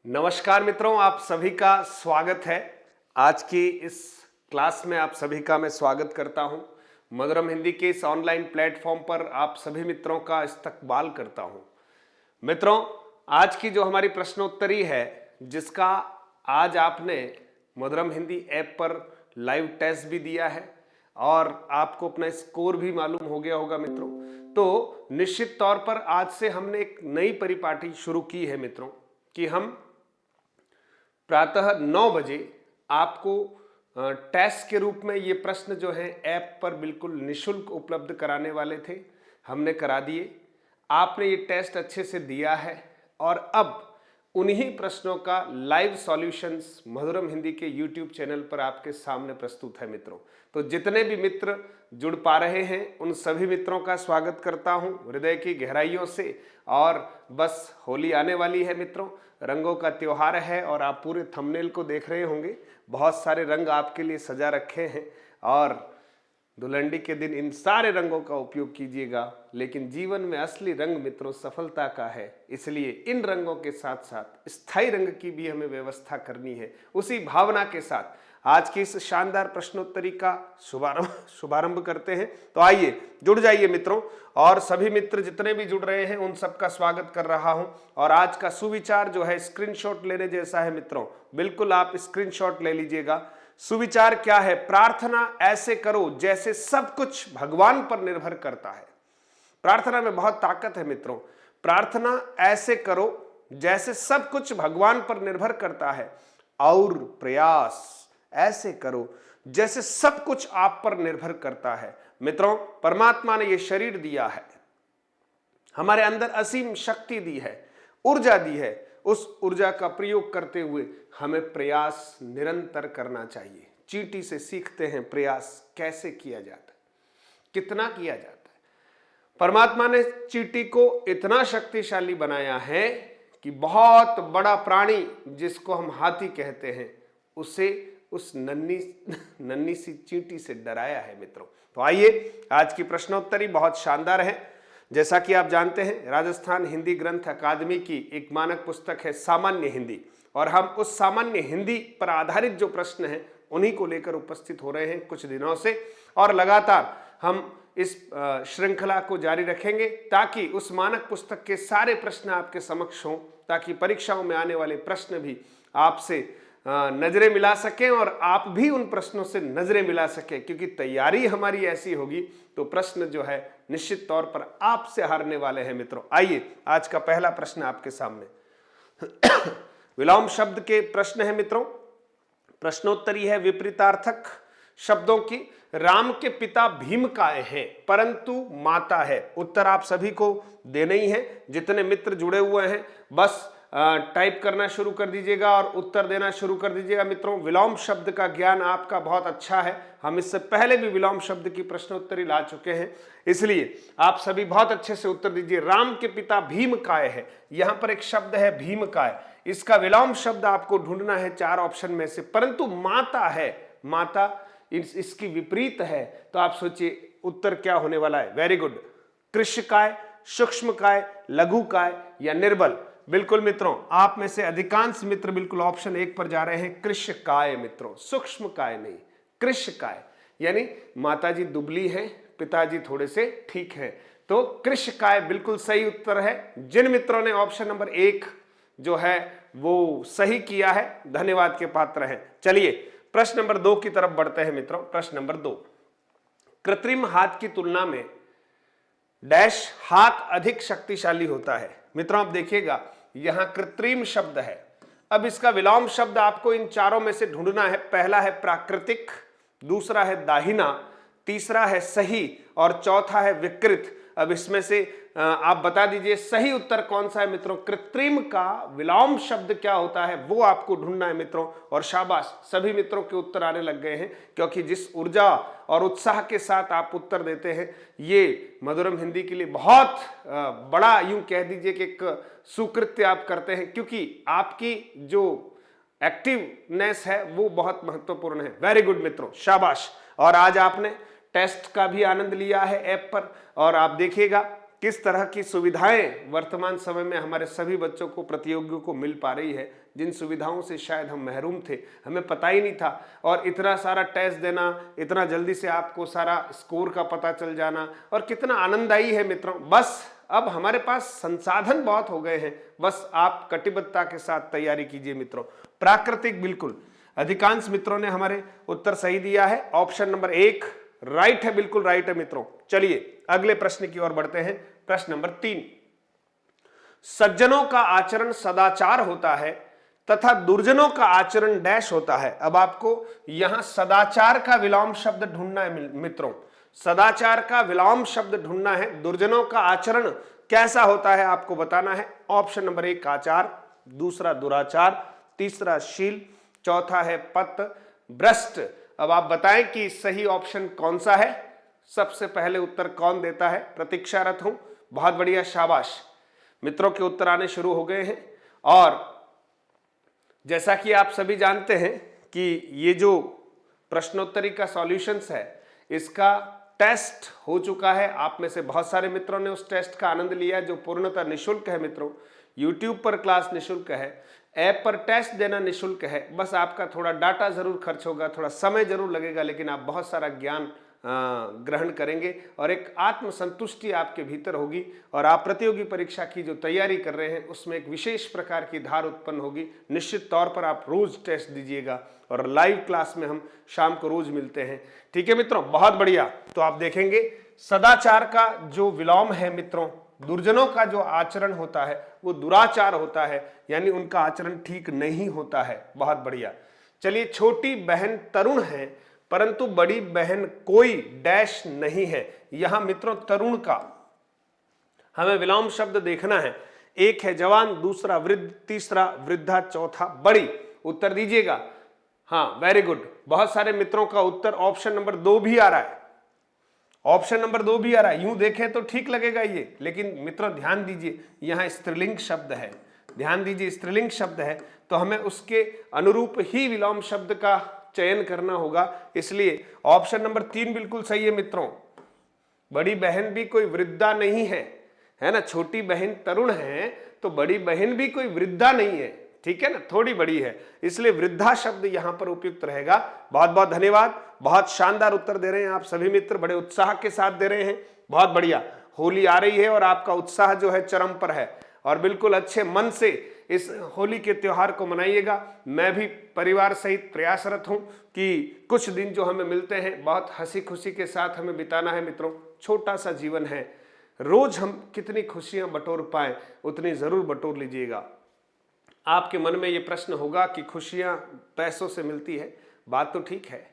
नमस्कार मित्रों, आप सभी का स्वागत है। आज की इस क्लास में आप सभी का मैं स्वागत करता हूं। मधुरम हिंदी के इस ऑनलाइन प्लेटफॉर्म पर आप सभी मित्रों का इस्तकबाल करता हूं। मित्रों, आज की जो हमारी प्रश्नोत्तरी है, जिसका आज आपने मधुरम हिंदी ऐप पर लाइव टेस्ट भी दिया है और आपको अपना स्कोर भी मालूम हो गया होगा मित्रों, तो निश्चित तौर पर आज से हमने एक नई परिपाटी शुरू की है मित्रों कि हम प्रातः 9 बजे आपको टेस्ट के रूप में ये प्रश्न जो है ऐप पर बिल्कुल निशुल्क उपलब्ध कराने वाले थे। हमने करा दिए। आपने ये टेस्ट अच्छे से दिया है और अब उन्हीं प्रश्नों का लाइव सॉल्यूशंस मधुरम हिंदी के यूट्यूब चैनल पर आपके सामने प्रस्तुत है मित्रों। तो जितने भी मित्र जुड़ पा रहे हैं उन सभी मित्रों का स्वागत करता हूं हृदय की गहराइयों से। और बस होली आने वाली है मित्रों, रंगों का त्योहार है और आप पूरे थंबनेल को देख रहे होंगे। बहुत सारे रंग आपके लिए सजा रखे हैं और धुलंडी के दिन इन सारे रंगों का उपयोग कीजिएगा। लेकिन जीवन में असली रंग मित्रों सफलता का है, इसलिए इन रंगों के साथ साथ स्थायी रंग की भी हमें व्यवस्था करनी है। उसी भावना के साथ आज की इस शानदार प्रश्नोत्तरी का शुभारंभ करते हैं। तो आइए जुड़ जाइए मित्रों, और सभी मित्र जितने भी जुड़ रहे हैं उन सबका स्वागत कर रहा हूं। और आज का सुविचार जो है स्क्रीनशॉट लेने जैसा है मित्रों, बिल्कुल आप स्क्रीनशॉट ले लीजिएगा। सुविचार क्या है? प्रार्थना ऐसे करो जैसे सब कुछ भगवान पर निर्भर करता है। प्रार्थना में बहुत ताकत है मित्रों। प्रार्थना ऐसे करो जैसे सब कुछ भगवान पर निर्भर करता है, और प्रयास ऐसे करो जैसे सब कुछ आप पर निर्भर करता है। मित्रों, परमात्मा ने यह शरीर दिया है, हमारे अंदर असीम शक्ति दी है, ऊर्जा दी है। उस ऊर्जा का प्रयोग करते हुए हमें प्रयास निरंतर करना चाहिए। चींटी से सीखते हैं प्रयास कैसे किया जाता है, कितना किया जाता है। परमात्मा ने चींटी को इतना शक्तिशाली बनाया है कि बहुत बड़ा प्राणी जिसको हम हाथी कहते हैं, उसे उस नन्ही सी चींटी से डराया है मित्रों। तो आइए, आज की प्रश्नोत्तरी बहुत शानदार है। जैसा कि आप जानते हैं, राजस्थान हिंदी ग्रंथ अकादमी की एक मानक पुस्तक है सामान्य हिंदी, और हम उस सामान्य हिंदी पर आधारित जो प्रश्न हैं उन्हीं को लेकर उपस्थित हो रहे हैं कुछ दिनों से, और लगातार हम इस श्रृंखला को जारी रखेंगे ताकि उस मानक पुस्तक के सारे प्रश्न आपके समक्ष हों, ताकि परीक्षाओं में आने वाले प्रश्न भी आपसे नजरें मिला सकें और आप भी उन प्रश्नों से नजरें मिला सकें। क्योंकि तैयारी हमारी ऐसी होगी तो प्रश्न जो है निश्चित तौर पर आपसे हारने वाले हैं मित्रों। आइए, आज का पहला प्रश्न आपके सामने विलोम शब्द के प्रश्न है मित्रों। प्रश्नोत्तरी है विपरीतार्थक शब्दों की। राम के पिता भीम काय है परंतु माता है। उत्तर आप सभी को देने ही है। जितने मित्र जुड़े हुए हैं बस टाइप करना शुरू कर दीजिएगा और उत्तर देना शुरू कर दीजिएगा मित्रों। विलोम शब्द का ज्ञान आपका बहुत अच्छा है, हम इससे पहले भी विलोम शब्द की प्रश्नोत्तरी ला चुके हैं, इसलिए आप सभी बहुत अच्छे से उत्तर दीजिए। राम के पिता भीम काय है, यहां पर एक शब्द है भीम काय, इसका विलोम शब्द आपको ढूंढना है 4 ऑप्शन में से। परंतु माता है, माता इसकी विपरीत है, तो आप सोचिए उत्तर क्या होने वाला है। Very good. कृष्ण काय, सूक्ष्म काय, लघु काय या निर्बल। बिल्कुल मित्रों, आप में से अधिकांश मित्र बिल्कुल ऑप्शन 1 पर जा रहे हैं, कृष्ण काय मित्रों, सूक्ष्म काय नहीं, कृष्ण काय। यानी माताजी दुबली हैं, पिताजी थोड़े से ठीक हैं, तो कृष्ण काय बिल्कुल सही उत्तर है। जिन मित्रों ने ऑप्शन नंबर 1 जो है वो सही किया है, धन्यवाद के पात्र हैं। चलिए प्रश्न नंबर 2 की तरफ बढ़ते हैं मित्रों। प्रश्न नंबर 2, कृत्रिम हाथ की तुलना में डैश हाथ अधिक शक्तिशाली होता है। मित्रों आप देखिएगा, यहां कृत्रिम शब्द है। अब इसका विलोम शब्द आपको इन चारों में से ढूंढना है। पहला है प्राकृतिक, दूसरा है दाहिना, तीसरा है सही और चौथा है विकृत। अब इसमें से आप बता दीजिए सही उत्तर कौन सा है मित्रों। कृत्रिम का विलोम शब्द क्या होता है वो आपको ढूंढना है मित्रों। और शाबाश, सभी मित्रों के उत्तर आने लग गए हैं, क्योंकि जिस ऊर्जा और उत्साह के साथ आप उत्तर देते हैं ये मधुरम हिंदी के लिए बहुत बड़ा, यूं कह दीजिए कि एक सुकृत्य आप करते हैं, क्योंकि आपकी जो एक्टिवनेस है वो बहुत महत्वपूर्ण है। वेरी गुड मित्रों, शाबाश। और आज आपने टेस्ट का भी आनंद लिया है ऐप पर, और आप देखिएगा किस तरह की सुविधाएं वर्तमान समय में हमारे सभी बच्चों को, प्रतियोगियों को मिल पा रही है, जिन सुविधाओं से शायद हम महरूम थे, हमें पता ही नहीं था। और इतना सारा टेस्ट देना, इतना जल्दी से आपको सारा स्कोर का पता चल जाना, और कितना आनंददायी है मित्रों। बस अब हमारे पास संसाधन बहुत हो गए हैं, बस आप कटिबद्धता के साथ तैयारी कीजिए मित्रों। प्राकृतिक, बिल्कुल अधिकांश मित्रों ने हमारे उत्तर सही दिया है। ऑप्शन नंबर 1 राइट है, बिल्कुल राइट है मित्रों। चलिए अगले प्रश्न की ओर बढ़ते हैं। प्रश्न नंबर 3, सज्जनों का आचरण सदाचार होता है तथा दुर्जनों का आचरण डैश होता है। अब आपको यहां सदाचार का विलोम शब्द ढूंढना है मित्रों, सदाचार का विलोम शब्द ढूंढना है। दुर्जनों का आचरण कैसा होता है आपको बताना है। ऑप्शन नंबर 1 आचार, दूसरा दुराचार, तीसरा शील, चौथा है पत भ्रष्ट। अब आप बताएं कि सही ऑप्शन कौन सा है। सबसे पहले उत्तर कौन देता है, प्रतीक्षारत हूं। बहुत बढ़िया, शाबाश मित्रों के उत्तर आने शुरू हो गए हैं। और जैसा कि आप सभी जानते हैं कि ये जो प्रश्नोत्तरी का सॉल्यूशंस है, इसका टेस्ट हो चुका है। आप में से बहुत सारे मित्रों ने उस टेस्ट का आनंद लिया, जो पूर्णतः निःशुल्क है मित्रों। YouTube पर क्लास निःशुल्क है, ऐप पर टेस्ट देना निःशुल्क है। बस आपका थोड़ा डाटा जरूर खर्च होगा, थोड़ा समय जरूर लगेगा, लेकिन आप बहुत सारा ज्ञान ग्रहण करेंगे और एक आत्मसंतुष्टि आपके भीतर होगी। और आप प्रतियोगी परीक्षा की जो तैयारी कर रहे हैं उसमें एक विशेष प्रकार की धार उत्पन्न होगी। निश्चित तौर पर आप रोज टेस्ट दीजिएगा और लाइव क्लास में हम शाम को रोज मिलते हैं। ठीक है मित्रों, बहुत बढ़िया। तो आप देखेंगे सदाचार का जो विलोम है मित्रों, दुर्जनों का जो आचरण होता है वो दुराचार होता है, यानी उनका आचरण ठीक नहीं होता है। बहुत बढ़िया। चलिए, छोटी बहन तरुण है परंतु बड़ी बहन कोई डैश नहीं है। यहां मित्रों तरुण का हमें विलोम शब्द देखना है। एक है जवान, दूसरा वृद्ध, तीसरा वृद्धा, चौथा बड़ी। उत्तर दीजिएगा। हाँ, वेरी गुड। बहुत सारे मित्रों का उत्तर ऑप्शन नंबर 2 भी आ रहा है। ऑप्शन नंबर 2 भी आ रहा है। यूं देखें तो ठीक लगेगा ये, लेकिन मित्रों ध्यान दीजिए, यहां स्त्रीलिंग शब्द है। ध्यान दीजिए, स्त्रीलिंग शब्द है तो हमें उसके अनुरूप ही विलोम शब्द का चयन करना होगा। इसलिए ऑप्शन नंबर 3 बिल्कुल सही है मित्रों। बड़ी बहन भी कोई वृद्धा नहीं है, है ना। छोटी बहन तरुण है तो बड़ी बहन भी कोई वृद्धा नहीं है, ठीक है ना, थोड़ी बड़ी है, इसलिए वृद्धा शब्द यहां पर उपयुक्त रहेगा। बहुत बहुत धन्यवाद। बहुत शानदार उत्तर दे रहे हैं आप सभी मित्र, बड़े उत्साह के साथ दे रहे हैं। बहुत बढ़िया। होली आ रही है और आपका उत्साह जो है चरम पर है, और बिल्कुल अच्छे मन से इस होली के त्योहार को मनाइएगा। मैं भी परिवार सहित प्रयासरत हूं कि कुछ दिन जो हमें मिलते हैं बहुत हंसी खुशी के साथ हमें बिताना है मित्रों। छोटा सा जीवन है, रोज हम कितनी खुशियां बटोर पाए उतनी जरूर बटोर लीजिएगा। आपके मन में ये प्रश्न होगा कि खुशियां पैसों से मिलती है। बात तो ठीक है,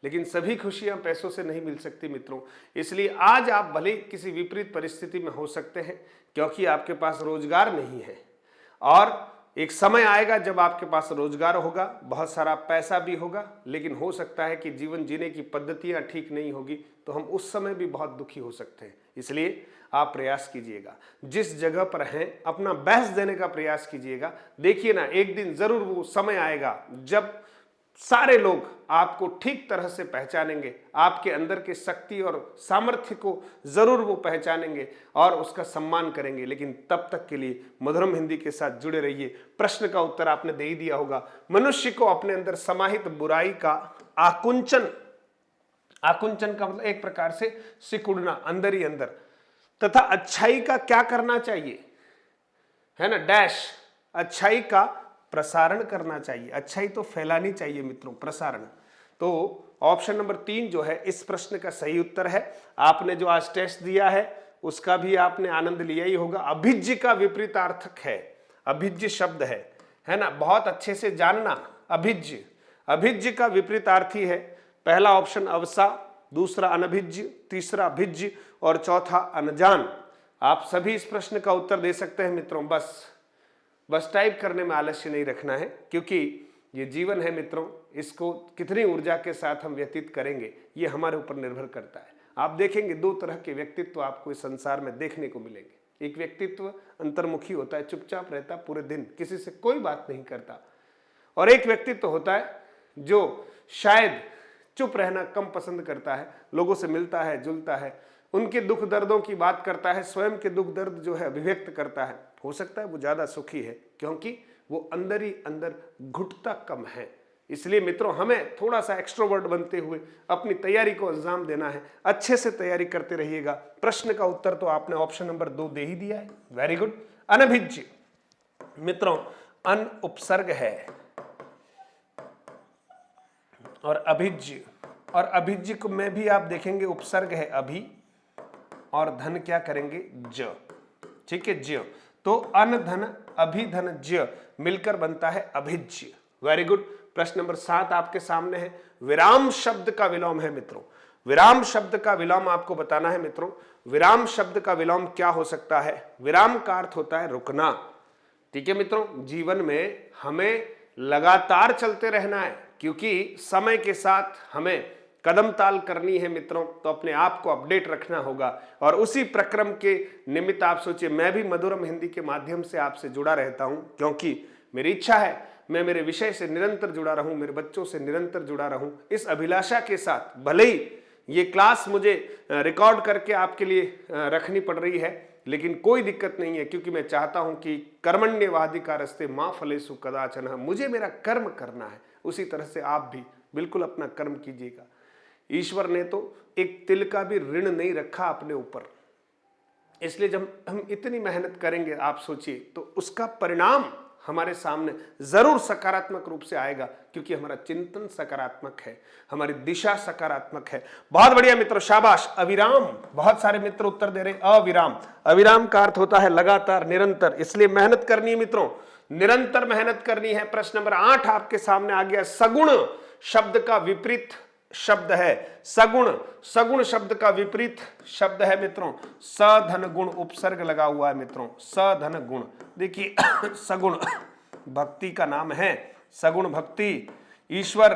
लेकिन सभी खुशियां पैसों से नहीं मिल सकती मित्रों। इसलिए आज आप भले किसी विपरीत परिस्थिति में हो सकते हैं, क्योंकि आपके पास रोजगार नहीं है, और एक समय आएगा जब आपके पास रोजगार होगा, बहुत सारा पैसा भी होगा, लेकिन हो सकता है कि जीवन जीने की पद्धतियां ठीक नहीं होगी, तो हम उस समय भी बहुत दुखी हो सकते हैं। इसलिए आप प्रयास कीजिएगा, जिस जगह पर हैं अपना बेस्ट देने का प्रयास कीजिएगा। देखिए ना, एक दिन जरूर वो समय आएगा जब सारे लोग आपको ठीक तरह से पहचानेंगे, आपके अंदर की शक्ति और सामर्थ्य को जरूर वो पहचानेंगे और उसका सम्मान करेंगे। लेकिन तब तक के लिए मधुरम हिंदी के साथ जुड़े रहिए। प्रश्न का उत्तर आपने दे ही दिया होगा। मनुष्य को अपने अंदर समाहित बुराई का आकुंचन, आकुंचन का मतलब एक प्रकार से सिकुड़ना अंदर ही अंदर, तथा अच्छाई का क्या करना चाहिए, है ना, डैश, अच्छाई का प्रसारण करना चाहिए। अच्छाई तो फैलानी चाहिए मित्रों, प्रसारण। तो ऑप्शन नंबर 3 जो है इस प्रश्न का सही उत्तर है। आपने जो आज टेस्ट दिया है उसका भी आपने आनंद लिया ही होगा। अभिज्य का विपरीतार्थक है, अभिज्य शब्द है ना, बहुत अच्छे से जानना। अभिज्य, अभिज्य का विपरीतार्थी है। पहला ऑप्शन अवसा, दूसरा अनभिज्य, तीसरा भिज्य और चौथा अनजान। आप सभी इस प्रश्न का उत्तर दे सकते हैं मित्रों। बस टाइप करने में आलस्य नहीं रखना है, क्योंकि ये जीवन है मित्रों, इसको कितनी ऊर्जा के साथ हम व्यतीत करेंगे ये हमारे ऊपर निर्भर करता है। आप देखेंगे 2 तरह के व्यक्तित्व आपको इस संसार में देखने को मिलेंगे। एक व्यक्तित्व अंतर्मुखी होता है, चुपचाप रहता पूरे दिन, किसी से कोई बात नहीं करता, और एक व्यक्तित्व होता है जो शायद चुप रहना कम पसंद करता है, लोगों से मिलता है, जुलता है उनके दुख दर्दों की बात करता है, स्वयं के दुख दर्द जो है अभिव्यक्त करता है। हो सकता है वो ज्यादा सुखी है क्योंकि वो अंदर ही अंदर घुटता कम है। इसलिए मित्रों हमें थोड़ा सा एक्सट्रोवर्ट बनते हुए अपनी तैयारी को अंजाम देना है। अच्छे से तैयारी करते रहिएगा। प्रश्न का उत्तर तो आपने ऑप्शन नंबर 2 दे ही दिया है, वेरी गुड। अनभिज्य मित्रों अन उपसर्ग है और अभिज्य, और अभिज्य को में भी आप देखेंगे उपसर्ग है अभि और धन क्या करेंगे ज, ठीक है ज्य। तो अन धन अभि धन ज्य मिलकर बनता है अभिज्य, वेरी गुड। प्रश्न नंबर 7 आपके सामने है। विराम शब्द का विलोम है मित्रों। विराम शब्द का विलोम आपको बताना है मित्रों। विराम शब्द का विलोम क्या हो सकता है? विराम का अर्थ होता है रुकना, ठीक है मित्रों। जीवन में हमें लगातार चलते रहना है क्योंकि समय के साथ हमें कदम ताल करनी है मित्रों, तो अपने आप को अपडेट रखना होगा। और उसी प्रक्रम के निमित्त आप सोचिए मैं भी मधुरम हिंदी के माध्यम से आपसे जुड़ा रहता हूं क्योंकि मेरी इच्छा है मैं मेरे विषय से निरंतर जुड़ा रहूं, मेरे बच्चों से निरंतर जुड़ा रहूं। इस अभिलाषा के साथ भले ही ये क्लास मुझे रिकॉर्ड करके आपके लिए रखनी पड़ रही है, लेकिन कोई दिक्कत नहीं है क्योंकि मैं चाहता हूं कि कर्मण्यवाधिकारस्ते मां फलेषु कदाचन, मुझे मेरा कर्म करना है। उसी तरह से आप भी बिल्कुल अपना कर्म कीजिएगा। ईश्वर ने तो एक तिल का भी ऋण नहीं रखा अपने ऊपर, इसलिए जब हम इतनी मेहनत करेंगे आप सोचिए तो उसका परिणाम हमारे सामने जरूर सकारात्मक रूप से आएगा क्योंकि हमारा चिंतन सकारात्मक है, हमारी दिशा सकारात्मक है। बहुत बढ़िया मित्रों, शाबाश। अविराम, बहुत सारे मित्र उत्तर दे रहे हैं अविराम। अविराम का अर्थ होता है लगातार, निरंतर, इसलिए मेहनत करनी है मित्रों, निरंतर मेहनत करनी है। प्रश्न नंबर 8 आपके सामने आ गया। सगुण शब्द का विपरीत शब्द है सगुण। सगुण शब्द का विपरीत शब्द है मित्रों सधन गुण, उपसर्ग लगा हुआ है मित्रों, सधन गुण। देखिए सगुण भक्ति का नाम है, सगुण भक्ति। ईश्वर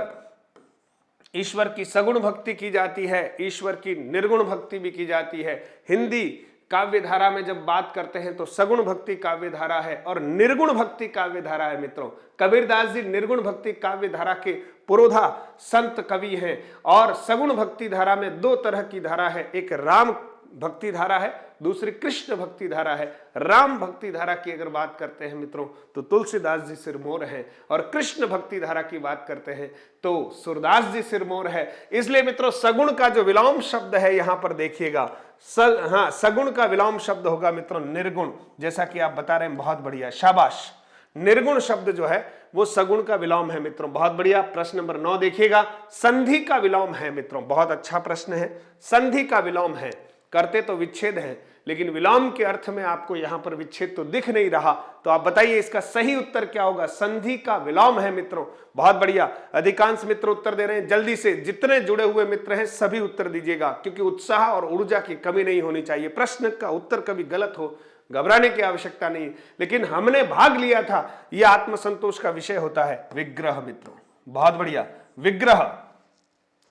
की सगुण भक्ति की जाती है, ईश्वर की निर्गुण भक्ति भी की जाती है। हिंदी काव्य धारा में जब बात करते हैं तो सगुण भक्ति काव्य धारा है और निर्गुण भक्ति काव्य धारा है मित्रों। कबीरदास जी निर्गुण भक्ति काव्य धारा के पुरोधा संत कवि हैं और सगुण भक्ति धारा में 2 तरह की धारा है, एक राम भक्ति धारा है, दूसरी कृष्ण भक्ति धारा है। राम भक्ति धारा की अगर बात करते हैं मित्रों तो तुलसीदास जी सिरमौर हैं और कृष्ण भक्ति धारा की बात करते हैं तो सूरदास जी सिरमौर है। इसलिए मित्रों सगुण का जो विलोम शब्द है यहां पर देखिएगा, सगुण का विलोम शब्द होगा मित्रों निर्गुण, जैसा कि आप बता रहे हैं, बहुत बढ़िया, शाबाश। निर्गुण शब्द जो है वो सगुण का विलोम है मित्रों, बहुत बढ़िया। प्रश्न नंबर 9 देखिएगा। संधि का विलोम है मित्रों, बहुत अच्छा प्रश्न है। संधि का विलोम है, करते तो विच्छेद है लेकिन विलोम के अर्थ में आपको यहां पर विच्छेद तो दिख नहीं रहा, तो आप बताइए इसका सही उत्तर क्या होगा? संधि का विलोम है मित्रों, बहुत बढ़िया। अधिकांश मित्र उत्तर दे रहे हैं, जल्दी से जितने जुड़े हुए मित्र हैं सभी उत्तर दीजिएगा क्योंकि उत्साह और ऊर्जा की कमी नहीं होनी चाहिए। प्रश्न का उत्तर कभी गलत हो घबराने की आवश्यकता नहीं, लेकिन हमने भाग लिया था, यह आत्मसंतोष का विषय होता है। विग्रह मित्रों, बहुत बढ़िया, विग्रह।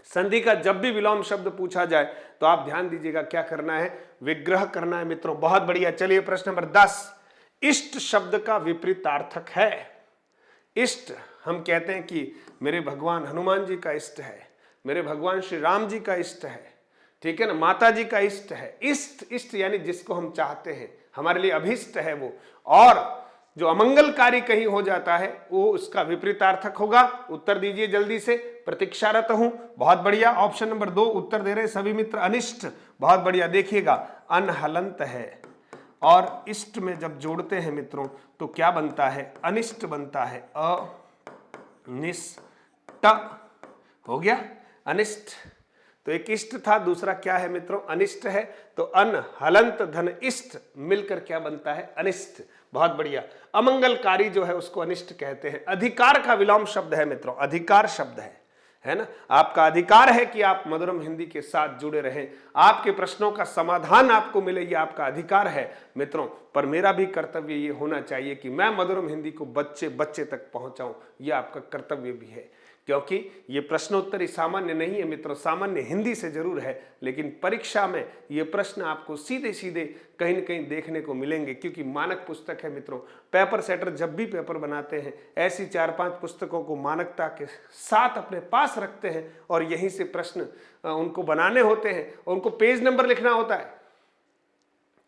संधि का जब भी विलोम शब्द पूछा जाए तो आप ध्यान दीजिएगा क्या करना है, विग्रह करना है मित्रों, बहुत बढ़िया। चलिए प्रश्न नंबर 10। इष्ट शब्द का विपरीतार्थक है। इष्ट, हम कहते हैं कि मेरे भगवान हनुमान जी का इष्ट है, मेरे भगवान श्री राम जी का इष्ट है, ठीक है ना, माता जी का इष्ट है। इष्ट, इष्ट यानी जिसको हम चाहते हैं, हमारे लिए अभिष्ट है वो। और जो अमंगलकारी कहीं हो जाता है वो उसका विपरीतार्थक होगा। उत्तर दीजिए जल्दी से, प्रतीक्षारत हूं। बहुत बढ़िया, ऑप्शन नंबर 2 उत्तर दे रहे सभी मित्र, अनिष्ट, बहुत बढ़िया। देखिएगा अनहलंत है और इष्ट में जब जोड़ते हैं मित्रों तो क्या बनता है? अनिष्ट बनता है, अनिष्ट हो गया, अनिष्ट। तो एक इष्ट था, दूसरा क्या है मित्रों? अनिष्ट है। तो अन हलंत धन इष्ट मिलकर क्या बनता है? अनिष्ट, बहुत बढ़िया। अमंगलकारी जो है उसको अनिष्ट कहते हैं। अधिकार का विलोम शब्द है मित्रों, अधिकार शब्द है ना। आपका अधिकार है कि आप मधुरम हिंदी के साथ जुड़े रहें, आपके प्रश्नों का समाधान आपको मिले, ये आपका अधिकार है मित्रों। पर मेरा भी कर्तव्य ये होना चाहिए कि मैं मधुरम हिंदी को बच्चे बच्चे तक पहुंचाऊं, ये आपका कर्तव्य भी है। क्योंकि ये प्रश्नोत्तरी सामान्य नहीं है मित्रों, सामान्य हिंदी से जरूर है, लेकिन परीक्षा में ये प्रश्न आपको सीधे सीधे कहीं न कहीं देखने को मिलेंगे, क्योंकि मानक पुस्तक है मित्रों। पेपर सेटर जब भी पेपर बनाते हैं ऐसी 4-5 पुस्तकों को मानकता के साथ अपने पास रखते हैं और यहीं से प्रश्न उनको बनाने होते हैं, उनको पेज नंबर लिखना होता है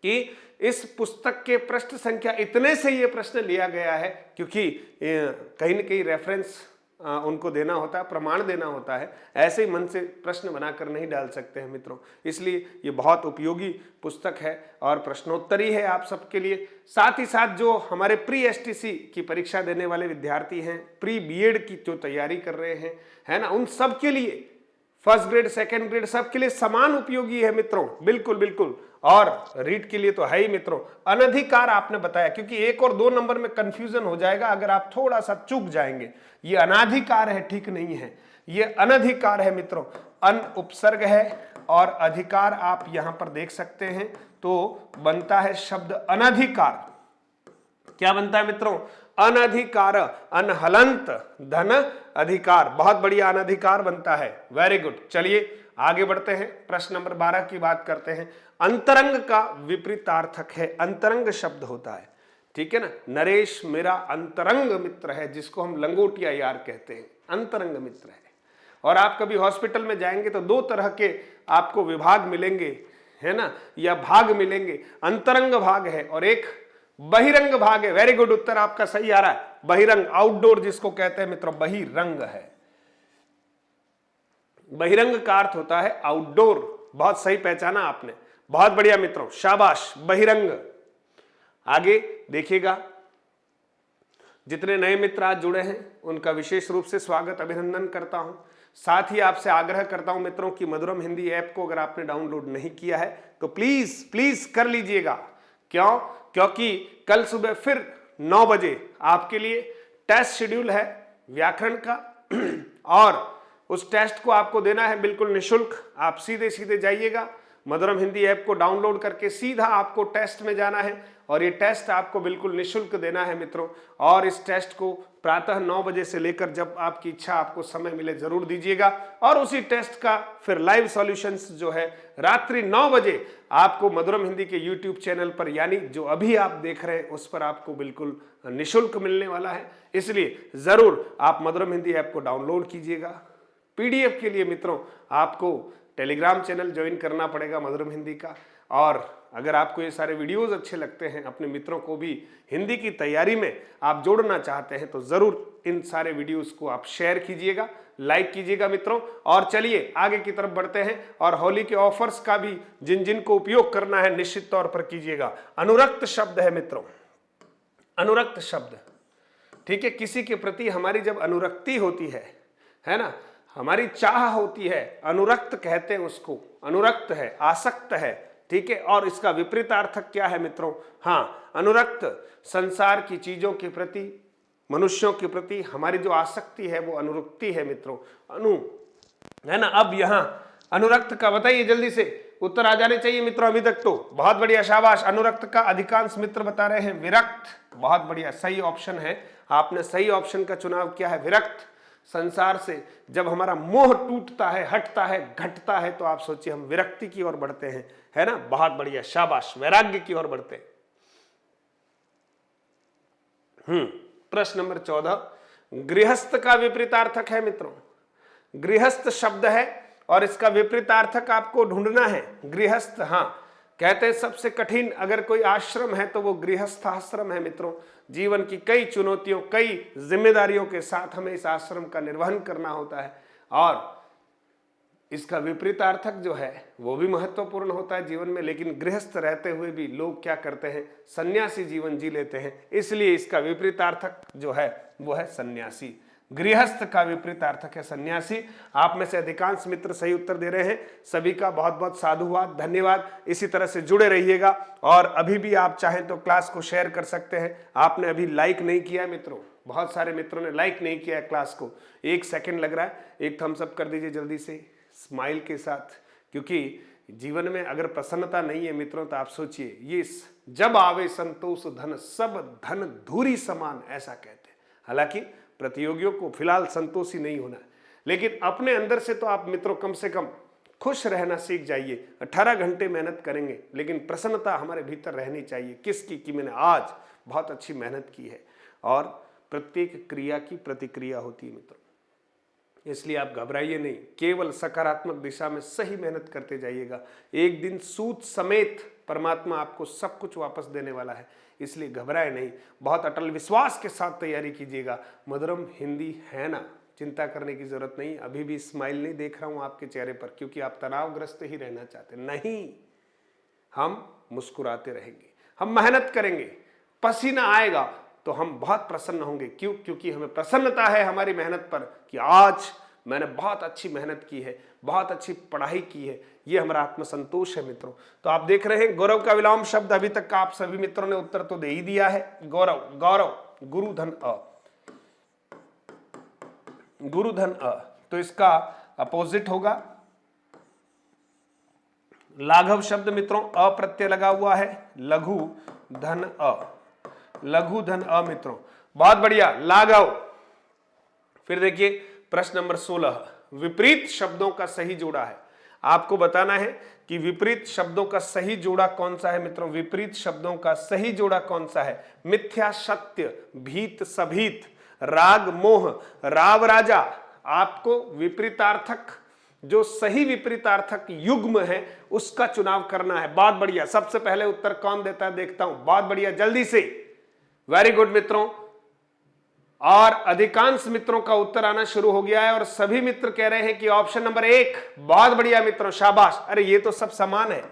कि इस पुस्तक के पृष्ठ संख्या इतने से ये प्रश्न लिया गया है, क्योंकि कहीं न कहीं रेफरेंस उनको देना होता है, प्रमाण देना होता है। ऐसे ही मन से प्रश्न बनाकर नहीं डाल सकते हैं मित्रों। इसलिए ये बहुत उपयोगी पुस्तक है और प्रश्नोत्तरी है आप सबके लिए। साथ ही साथ जो हमारे प्री एसटीसी की परीक्षा देने वाले विद्यार्थी हैं, प्री बीएड की जो तैयारी कर रहे हैं, है ना, उन सब के लिए फर्स्ट ग्रेड सेकंड ग्रेड सबके लिए समान उपयोगी है मित्रों, बिल्कुल बिल्कुल। और रीट के लिए तो है ही मित्रों। अनधिकार आपने बताया, क्योंकि 1 और 2 नंबर में कंफ्यूजन हो जाएगा अगर आप थोड़ा सा चूक जाएंगे। ये अनाधिकार है, ठीक नहीं है, ये अनधिकार है मित्रों। अन उपसर्ग है और अधिकार आप यहां पर देख सकते हैं, तो बनता है शब्द अनधिकार। क्या बनता है मित्रों? अनधिकार, अनहलंत धन अधिकार, बहुत बढ़िया अनधिकार बनता है। Very good. चलिए आगे बढ़ते हैं, प्रश्न नंबर 12 की बात करते हैं। अंतरंग का विपरीतार्थक है, अंतरंग शब्द होता है, ठीक है ना। नरेश मेरा अंतरंग मित्र है, जिसको हम लंगोटिया यार कहते हैं, अंतरंग मित्र है। और आप कभी हॉस्पिटल में जाएंगे तो 2 तरह के आपको विभाग मिलेंगे, है ना, या भाग मिलेंगे। अंतरंग भाग है और एक बहिरंग भाग है। वेरी गुड, उत्तर आपका सही आ रहा है। बहिरंग, आउटडोर जिसको कहते हैं मित्रों, बहिरंग है। बहिरंग का अर्थ होता है आउटडोर। बहुत सही पहचाना आपने, बहुत बढ़िया मित्रों, शाबाश, बहिरंग। आगे देखिएगा, जितने नए मित्र आज जुड़े हैं उनका विशेष रूप से स्वागत, अभिनंदन करता हूं। साथ ही आपसे आग्रह करता हूं मित्रों कि मधुरम हिंदी ऐप को अगर आपने डाउनलोड नहीं किया है तो प्लीज प्लीज कर लीजिएगा। क्यों? क्योंकि कल सुबह फिर 9 बजे आपके लिए टेस्ट शेड्यूल है व्याकरण का और उस टेस्ट को आपको देना है बिल्कुल निशुल्क। आप सीधे सीधे जाइएगा, मधुरम हिंदी ऐप को डाउनलोड करके सीधा आपको टेस्ट में जाना है और ये टेस्ट आपको बिल्कुल निशुल्क देना है मित्रों। और इस टेस्ट को प्रातः 9 बजे से लेकर जब आपकी इच्छा, आपको समय मिले, जरूर दीजिएगा। और उसी टेस्ट का फिर लाइव सॉल्यूशंस जो है रात्रि 9 बजे आपको मधुरम हिंदी के यूट्यूब चैनल पर, यानी जो अभी आप देख रहे हैं उस पर आपको बिल्कुल निशुल्क मिलने वाला है। इसलिए जरूर आप मधुरम हिंदी ऐप को डाउनलोड कीजिएगा। पीडीएफ के लिए मित्रों आपको टेलीग्राम चैनल ज्वाइन करना पड़ेगा मधुरम हिंदी का। और अगर आपको ये सारे वीडियोस अच्छे लगते हैं, अपने मित्रों को भी हिंदी की तैयारी में आप जोड़ना चाहते हैं, तो जरूर इन सारे वीडियोस को आप शेयर कीजिएगा, लाइक कीजिएगा मित्रों। और चलिए आगे की तरफ बढ़ते हैं और होली के ऑफर्स का भी जिन जिन को उपयोग करना है निश्चित तौर पर कीजिएगा। अनुरक्त शब्द है मित्रों, अनुरक्त शब्द, ठीक है। किसी के प्रति हमारी जब अनुरक्ति होती है ना, हमारी चाह होती है, अनुरक्त कहते हैं उसको, अनुरक्त है, आसक्त है, ठीक है। और इसका विपरीतार्थक क्या है मित्रों? हाँ, अनुरक्त संसार की चीजों के प्रति, मनुष्यों के प्रति हमारी जो आसक्ति है वो अनुरक्ति है मित्रों, है ना। अब यहां अनुरक्त का बताइए, जल्दी से उत्तर आ जाने चाहिए मित्रों अभी तक तो। बहुत बढ़िया, शाबाश। अनुरक्त का अधिकांश मित्र बता रहे हैं विरक्त, बहुत बढ़िया, सही ऑप्शन है। आपने सही ऑप्शन का चुनाव किया है, विरक्त। संसार से जब हमारा मोह टूटता है, हटता है, घटता है, तो आप सोचिए हम विरक्ति की ओर बढ़ते हैं, है ना। बहुत बढ़िया, शाबाश, वैराग्य की ओर बढ़ते हैं। प्रश्न नंबर 14, गृहस्थ का विपरीतार्थक है मित्रों। गृहस्थ शब्द है और इसका विपरीतार्थक आपको ढूंढना है। गृहस्थ, हाँ, कहते हैं सबसे कठिन अगर कोई आश्रम है तो वो गृहस्थ आश्रम है मित्रों। जीवन की कई चुनौतियों, कई जिम्मेदारियों के साथ हमें इस आश्रम का निर्वहन करना होता है और इसका विपरीतार्थक जो है वो भी महत्वपूर्ण होता है जीवन में। लेकिन गृहस्थ रहते हुए भी लोग क्या करते हैं? सन्यासी जीवन जी लेते हैं। इसलिए इसका विपरीतार्थक जो है वो है सन्यासी। गृहस्थ का विपरीतार्थक है सन्यासी। आप में से अधिकांश मित्र सही उत्तर दे रहे हैं, सभी का बहुत बहुत साधुवाद, धन्यवाद। इसी तरह से जुड़े रहिएगा और अभी भी आप चाहें तो क्लास को शेयर कर सकते हैं। आपने अभी लाइक नहीं किया है मित्रों, बहुत सारे मित्रों ने लाइक नहीं किया है क्लास को। 1 सेकंड लग रहा है, एक थम्स अप कर दीजिए जल्दी से स्माइल के साथ, क्योंकि जीवन में अगर प्रसन्नता नहीं है मित्रों तो आप सोचिए ये जब आवे संतोष धन सब धन धूरी समान, ऐसा कहते हैं। हालांकि प्रतियोगियों को फिलहाल संतोषी नहीं होना है, लेकिन अपने अंदर से तो आप मित्रों कम से कम खुश रहना सीख जाइए। 18 घंटे मेहनत करेंगे, लेकिन प्रसन्नता हमारे भीतर रहनी चाहिए। किसकी? कि मैंने आज बहुत अच्छी मेहनत की है। और प्रत्येक क्रिया की प्रतिक्रिया होती है मित्रों, इसलिए आप घबराइए नहीं, केवल सकारात्मक दिशा में सही मेहनत करते जाइएगा। एक दिन सूद समेत परमात्मा आपको सब कुछ वापस देने वाला है, इसलिए घबराए नहीं। बहुत अटल विश्वास के साथ तैयारी कीजिएगा। मधुरम हिंदी है ना, चिंता करने की जरूरत नहीं। अभी भी स्माइल नहीं देख रहा हूं आपके चेहरे पर, क्योंकि आप तनावग्रस्त ही रहना चाहते नहीं। हम मुस्कुराते रहेंगे, हम मेहनत करेंगे, पसीना आएगा तो हम बहुत प्रसन्न होंगे। क्यों? क्योंकि हमें प्रसन्नता है हमारी मेहनत पर कि आज मैंने बहुत अच्छी मेहनत की है, बहुत अच्छी पढ़ाई की है, ये हमारा आत्मसंतोष है मित्रों। तो आप देख रहे हैं गौरव का विलोम शब्द अभी तक का आप सभी मित्रों ने उत्तर तो दे ही दिया है। गौरव, गौरव गुरु धन अ, गुरु धन अ, तो इसका अपोजिट होगा लाघव शब्द मित्रों, अ प्रत्यय लगा हुआ है, लघु धन अ, लघु धन अ मित्रों, बहुत बढ़िया लाघव। फिर देखिए प्रश्न नंबर 16, विपरीत शब्दों का सही जोड़ा है। आपको बताना है कि विपरीत शब्दों का सही जोड़ा कौन सा है मित्रों। विपरीत शब्दों का सही जोड़ा कौन सा है? मिथ्या सत्य, भीत सभीत, राग मोह, राव राजा। आपको विपरीतार्थक, जो सही विपरीतार्थक युग्म है उसका चुनाव करना है। बहुत बढ़िया, सबसे पहले उत्तर कौन देता है देखता हूं। बहुत बढ़िया, जल्दी से, वेरी गुड मित्रों। और अधिकांश मित्रों का उत्तर आना शुरू हो गया है और सभी मित्र कह रहे हैं कि ऑप्शन नंबर 1। बहुत बढ़िया मित्रों, शाबाश। अरे ये तो सब समान है,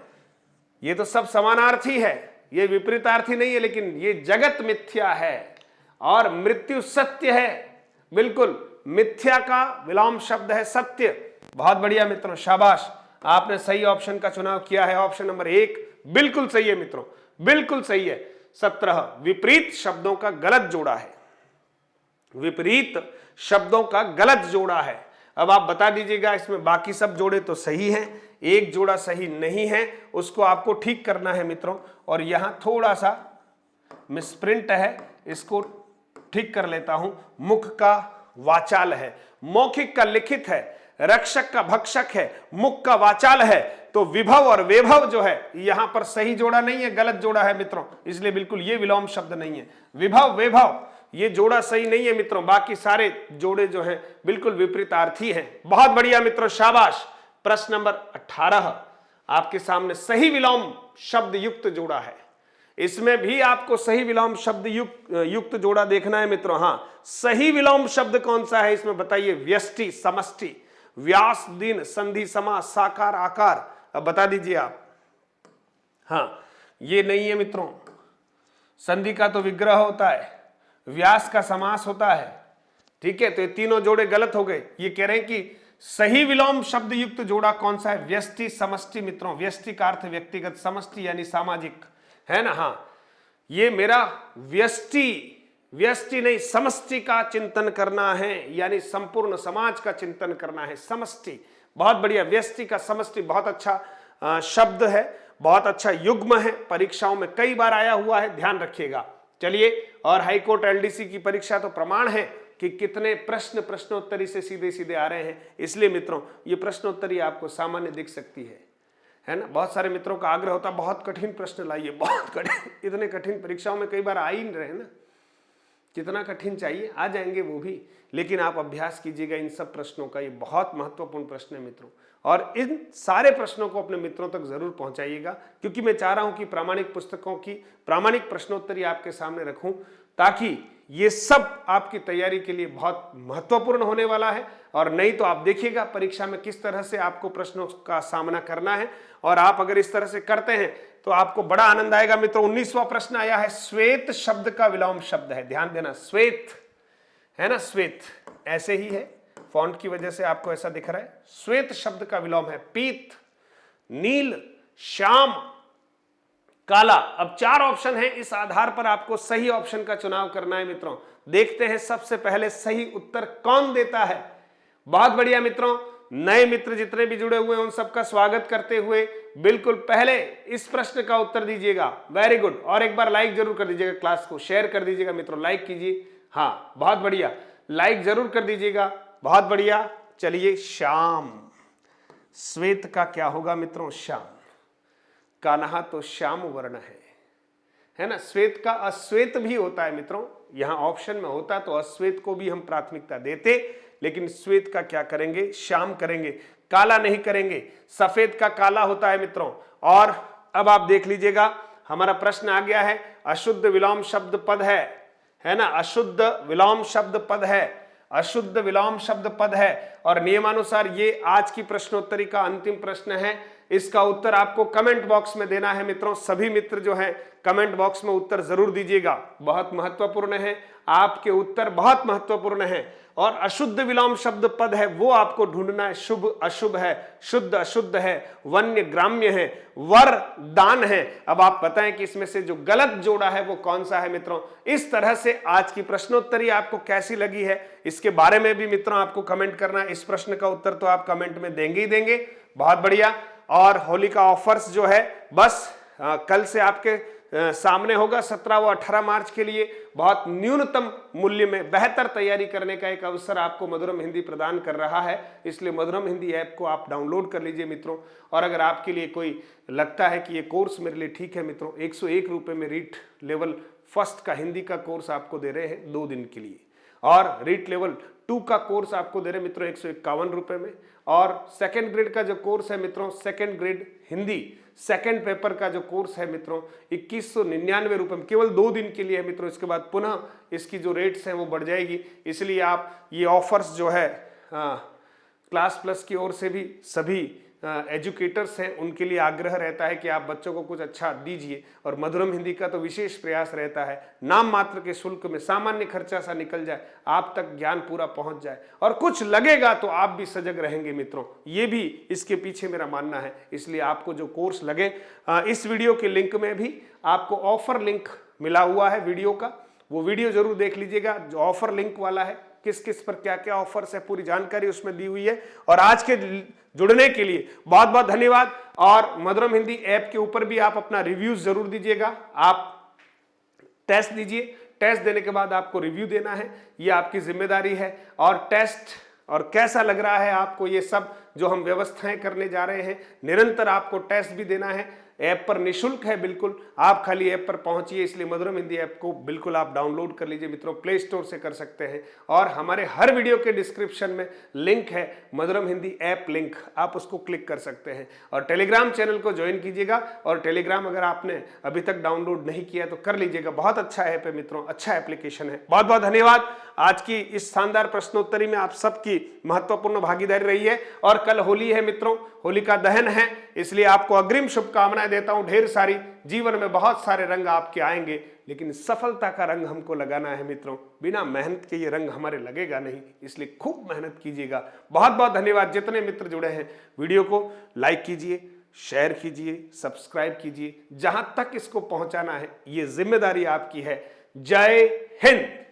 ये तो सब समानार्थी है, ये विपरीतार्थी नहीं है, लेकिन ये जगत मिथ्या है और मृत्यु सत्य है। बिल्कुल, मिथ्या का विलोम शब्द है सत्य। बहुत बढ़िया मित्रों, शाबाश, आपने सही ऑप्शन का चुनाव किया है। ऑप्शन नंबर 1 बिल्कुल सही है मित्रों, बिल्कुल सही है। 17, विपरीत शब्दों का गलत जोड़ा है। विपरीत शब्दों का गलत जोड़ा है। अब आप बता दीजिएगा, इसमें बाकी सब जोड़े तो सही हैं, एक जोड़ा सही नहीं है, उसको आपको ठीक करना है मित्रों। और यहां थोड़ा सा मिसप्रिंट है, इसको ठीक कर लेता हूं। मुख का वाचाल है, मौखिक का लिखित है, रक्षक का भक्षक है, मुख का वाचाल है। तो विभव और वैभव जो है यहां पर सही जोड़ा नहीं है, गलत जोड़ा है मित्रों, इसलिए बिल्कुल ये विलोम शब्द नहीं है। विभव वैभव ये जोड़ा सही नहीं है मित्रों, बाकी सारे जोड़े जो हैं बिल्कुल विपरीतार्थी हैं। बहुत बढ़िया मित्रों, शाबाश। प्रश्न नंबर 18 आपके सामने सही विलोम शब्द युक्त जोड़ा है। इसमें भी आपको सही विलोम शब्द युक्त जोड़ा देखना है मित्रों। हाँ, सही विलोम शब्द कौन सा है इसमें बताइए। व्यष्टि, समष्टि, व्यास, दिन, संधि, समास, साकार, आकार। अब बता दीजिए आप। हाँ, ये नहीं है मित्रों, संधि का तो विग्रह होता है, व्यास का समास होता है, ठीक है। तो ये तीनों जोड़े गलत हो गए। ये कह रहे हैं कि सही विलोम शब्द युक्त जोड़ा कौन सा है। व्यष्टि, समष्टि मित्रों, व्यष्टि का अर्थ व्यक्तिगत, समष्टि यानी सामाजिक, है ना। हाँ, ये मेरा व्यष्टि नहीं समष्टि का चिंतन करना है, यानी संपूर्ण समाज का चिंतन करना है, समष्टि। बहुत बढ़िया, व्यष्टि का समष्टि बहुत अच्छा शब्द है, बहुत अच्छा युग्म है, परीक्षाओं में कई बार आया हुआ है, ध्यान रखिएगा। चलिए, और हाईकोर्ट एलडीसी की परीक्षा तो प्रमाण है कि कितने प्रश्न प्रश्नोत्तरी से सीधे सीधे आ रहे हैं। इसलिए मित्रों ये प्रश्नोत्तरी आपको सामान्य दिख सकती है ना। बहुत सारे मित्रों का आग्रह होता है बहुत कठिन प्रश्न लाइए, बहुत कठिन। इतने कठिन परीक्षाओं में कई बार आ ही नहीं रहे ना, कितना कठिन चाहिए, आ जाएंगे वो भी, लेकिन आप अभ्यास कीजिएगा इन सब प्रश्नों का। ये बहुत महत्वपूर्ण प्रश्न है मित्रों, और इन सारे प्रश्नों को अपने मित्रों तक जरूर पहुंचाइएगा, क्योंकि मैं चाह रहा हूं कि प्रामाणिक पुस्तकों की प्रामाणिक प्रश्नोत्तरी आपके सामने रखूं, ताकि ये सब आपकी तैयारी के लिए बहुत महत्वपूर्ण होने वाला है। और नहीं तो आप देखिएगा परीक्षा में किस तरह से आपको प्रश्नों का सामना करना है, और आप अगर इस तरह से करते हैं तो आपको बड़ा आनंद आएगा मित्रों। 19वां प्रश्न आया है, श्वेत शब्द का विलोम शब्द है। ध्यान देना, श्वेत है ना, श्वेत ऐसे ही है, फॉन्ट की वजह से आपको ऐसा दिख रहा है। श्वेत शब्द का विलोम है पीत, नील, श्याम, काला। अब 4 ऑप्शन है, इस आधार पर आपको सही ऑप्शन का चुनाव करना है मित्रों। देखते हैं सबसे पहले सही उत्तर कौन देता है। बहुत बढ़िया मित्रों, नए मित्र जितने भी जुड़े हुए हैं उन सबका स्वागत करते हुए बिल्कुल पहले इस प्रश्न का उत्तर दीजिएगा। Very good. और एक बार लाइक जरूर कर दीजिएगा, क्लास को शेयर कर दीजिएगा मित्रों, लाइक कीजिए। हाँ बहुत बढ़िया, लाइक जरूर कर दीजिएगा, बहुत बढ़िया। चलिए श्याम, श्वेत का क्या होगा मित्रों? श्याम। कान्हा तो श्याम वर्ण है ना। श्वेत का अश्वेत भी होता है मित्रों, यहां ऑप्शन में होता तो अश्वेत को भी हम प्राथमिकता देते, लेकिन श्वेत का क्या करेंगे? श्याम करेंगे, काला नहीं करेंगे। सफेद का काला होता है मित्रों। और अब आप देख लीजिएगा, हमारा प्रश्न आ गया है, अशुद्ध विलोम शब्द पद है ना, अशुद्ध विलोम शब्द पद है, अशुद्ध विलोम शब्द पद है। और नियमानुसार ये आज की प्रश्नोत्तरी का अंतिम प्रश्न है। इसका उत्तर आपको कमेंट बॉक्स में देना है मित्रों। सभी मित्र जो हैं कमेंट बॉक्स में उत्तर जरूर दीजिएगा, बहुत महत्वपूर्ण है, आपके उत्तर बहुत महत्वपूर्ण है। और अशुद्ध विलोम शब्द पद है वो आपको ढूंढना है। शुभ अशुभ है, शुद्ध अशुद्ध है, वन्य ग्राम्य है, वर दान है। अब आप बताएं कि इसमें से जो गलत जोड़ा है वो कौन सा है मित्रों। इस तरह से आज की प्रश्नोत्तरी आपको कैसी लगी है इसके बारे में भी मित्रों आपको कमेंट करना है। इस प्रश्न का उत्तर तो आप कमेंट में देंगे ही देंगे, बहुत बढ़िया। और होली का ऑफर्स जो है बस कल से आपके सामने होगा 17 व 18 मार्च के लिए। बहुत न्यूनतम मूल्य में बेहतर तैयारी करने का एक अवसर आपको मधुरम हिंदी प्रदान कर रहा है, इसलिए मधुरम हिंदी ऐप को आप डाउनलोड कर लीजिए मित्रों। और अगर आपके लिए कोई लगता है कि ये कोर्स मेरे लिए ठीक है मित्रों, 101 रुपये में रीट लेवल फर्स्ट का हिंदी का कोर्स आपको दे रहे हैं 2 दिन के लिए, और रीट लेवल 2 का कोर्स आपको दे रहे हैं मित्रों 151 रुपये में। और सेकेंड ग्रेड का जो कोर्स है मित्रों, second grade Hindi second paper का जो कोर्स है मित्रों 2199 रुपये में, केवल 2 दिन के लिए है मित्रों। इसके बाद पुनः इसकी जो रेट्स हैं वो बढ़ जाएगी, इसलिए आप ये ऑफर्स जो है क्लास प्लस की ओर से भी सभी एजुकेटर्स हैं उनके लिए आग्रह रहता है कि आप बच्चों को कुछ अच्छा दीजिए। और मधुरम हिंदी का तो विशेष प्रयास रहता है नाम मात्र के शुल्क में सामान्य खर्चा सा निकल जाए, आप तक ज्ञान पूरा पहुंच जाए, और कुछ लगेगा तो आप भी सजग रहेंगे मित्रों। ये भी इसके पीछे मेरा मानना है। इसलिए आपको जो कोर्स लगे, इस वीडियो के लिंक में भी आपको ऑफर लिंक मिला हुआ है वीडियो का, वो वीडियो जरूर देख लीजिएगा जो ऑफर लिंक वाला है। किस किस पर क्या क्या ऑफर्स है पूरी जानकारी उसमें दी हुई है। और आज के जुड़ने के लिए बहुत बहुत धन्यवाद। और मधुरम हिंदी ऐप के ऊपर भी आप अपना रिव्यूज जरूर दीजिएगा। आप टेस्ट दीजिए, टेस्ट देने के बाद आपको रिव्यू देना है, ये आपकी जिम्मेदारी है। और टेस्ट और कैसा लग रहा है आपको, ये सब जो हम व्यवस्थाएं करने जा रहे हैं, निरंतर आपको टेस्ट भी देना है। ऐप पर निशुल्क है बिल्कुल, आप खाली ऐप पर पहुंचिए। इसलिए मधुरम हिंदी ऐप को बिल्कुल आप डाउनलोड कर लीजिए मित्रों, प्ले स्टोर से कर सकते हैं। और हमारे हर वीडियो के डिस्क्रिप्शन में लिंक है मधुरम हिंदी ऐप लिंक, आप उसको क्लिक कर सकते हैं। और टेलीग्राम चैनल को ज्वाइन कीजिएगा। और टेलीग्राम अगर आपने अभी तक डाउनलोड नहीं किया तो कर लीजिएगा, बहुत अच्छा ऐप है मित्रों, अच्छा एप्लीकेशन है। बहुत बहुत धन्यवाद। आज की इस शानदार प्रश्नोत्तरी में आप सबकी महत्वपूर्ण भागीदारी रही है। और कल होली है मित्रों, होलिका दहन है, इसलिए आपको अग्रिम शुभकामनाएं देता हूं ढेर सारी। जीवन में बहुत सारे रंग आपके आएंगे, लेकिन सफलता का रंग हमको लगाना है मित्रों। बिना मेहनत के ये रंग हमारे लगेगा नहीं, इसलिए खूब मेहनत कीजिएगा। बहुत बहुत धन्यवाद। जितने मित्र जुड़े हैं वीडियो को लाइक कीजिए, शेयर कीजिए, सब्सक्राइब कीजिए। जहां तक इसको पहुंचाना है ये जिम्मेदारी आपकी है। जय हिंद।